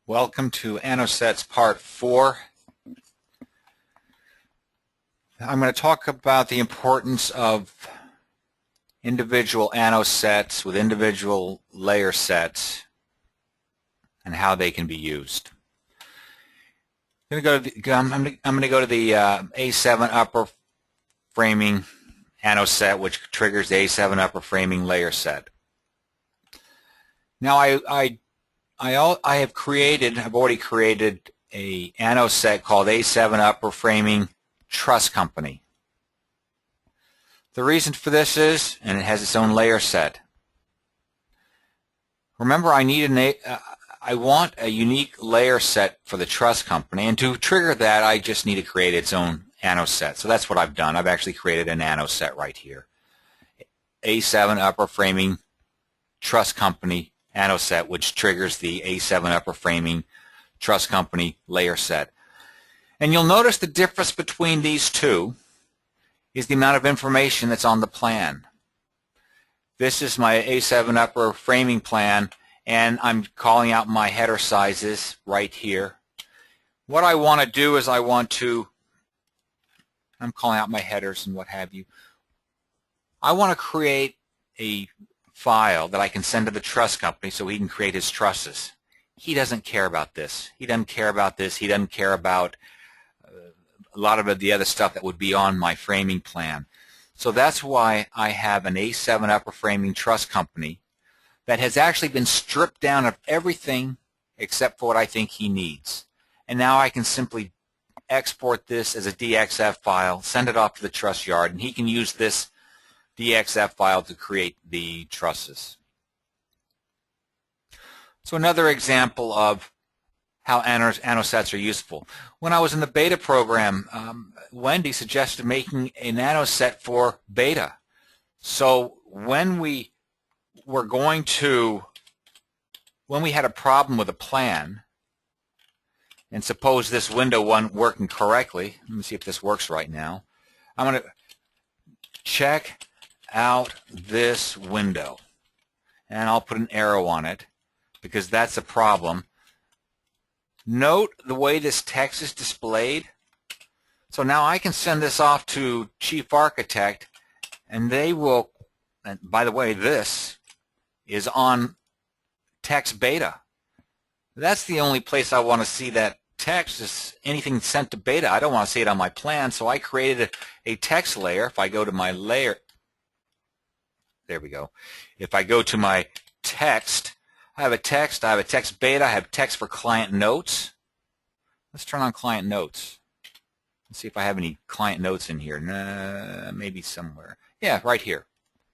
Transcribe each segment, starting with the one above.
Welcome to Anno Set's Part 4. I'm going to talk about the importance of individual Anno sets with individual layer sets and how they can be used. I'm going to go to the A7 upper framing Anno set, which triggers the A7 upper framing layer set. Now I've already created a Anno set called A7 Upper Framing Truss Company. The reason for this is, and it has its own layer set. Remember, I want a unique layer set for the truss company, and to trigger that, I just need to create its own Anno set. So that's what I've done. I've actually created an Anno set right here. A7 Upper Framing Truss Company Anno set, which triggers the A7 Upper Framing Truss Company layer set. And you'll notice the difference between these two is the amount of information that's on the plan. This is my A7 Upper Framing plan, and I'm calling out my header sizes right here. What I want to do is I'm calling out my headers and what have you. I want to create a file that I can send to the truss company so he can create his trusses. He doesn't care about this. He doesn't care about this. He doesn't care about a lot of the other stuff that would be on my framing plan. So that's why I have an A7 Upper Framing Truss Company that has actually been stripped down of everything except for what I think he needs. And now I can simply export this as a DXF file, send it off to the truss yard, and he can use this DXF file to create the trusses. So another example of how Anno sets are useful. When I was in the beta program, Wendy suggested making an Anno set for beta. So when we had a problem with a plan, and suppose this window wasn't working correctly, let me see if this works right now. I'm going to check out this window, and I'll put an arrow on it because that's a problem. Note the way this text is displayed. So now I can send this off to Chief Architect, and they will, and by the way, this is on text beta. That's the only place I want to see that text is anything sent to beta. I don't want to see it on my plan, so I created a text layer. If I go to my layer, there we go. If I go to my text, I have a text beta, I have text for client notes. Let's turn on client notes. Let's see if I have any client notes in here. Nah, maybe somewhere. Yeah, right here.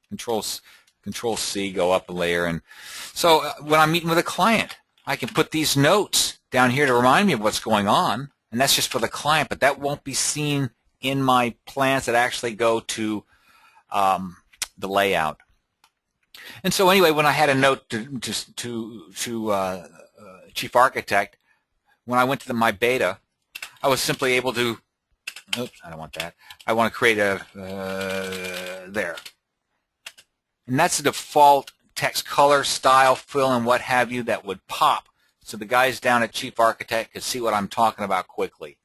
Control C, go up a layer. And so when I'm meeting with a client, I can put these notes down here to remind me of what's going on. And that's just for the client, but that won't be seen in my plans that actually go to the layout. And so anyway, when I had a note to Chief Architect, when I went to my beta, I was simply able to, oops, I don't want that. I want to create a, there. And that's the default text color, style, fill, and what have you that would pop. So the guys down at Chief Architect could see what I'm talking about quickly.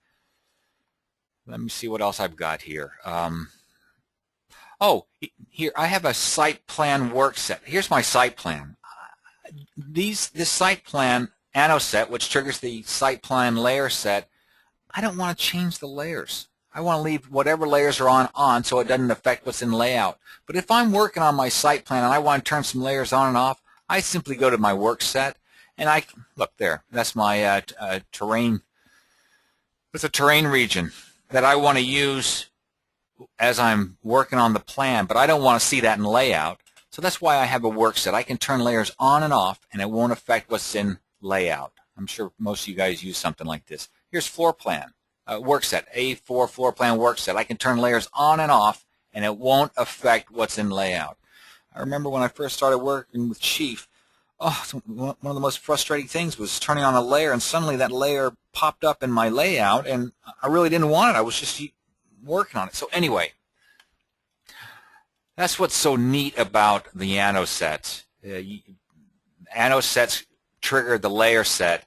Let me see what else I've got here. Oh, here I have a site plan work set. Here's my site plan. This site plan Anno set, which triggers the site plan layer set, I don't want to change the layers. I want to leave whatever layers are on so it doesn't affect what's in layout. But if I'm working on my site plan and I want to turn some layers on and off, I simply go to my work set and I look there. That's my terrain. It's a terrain region that I want to use as I'm working on the plan, but I don't want to see that in layout. So that's why I have a work set. I can turn layers on and off, and it won't affect what's in layout. I'm sure most of you guys use something like this. Here's floor plan, work set, A4 floor plan work set. I can turn layers on and off, and it won't affect what's in layout. I remember when I first started working with Chief, one of the most frustrating things was turning on a layer, and suddenly that layer popped up in my layout, and I really didn't want it. I was just working on it. So anyway, that's what's so neat about the Anno sets. Anno sets trigger the layer set,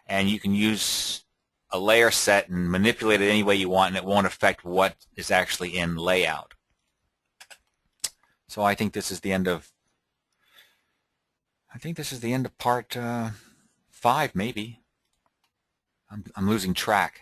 and you can use a layer set and manipulate it any way you want, and it won't affect what is actually in layout. So I think this is the end of part 5, maybe. I'm losing track.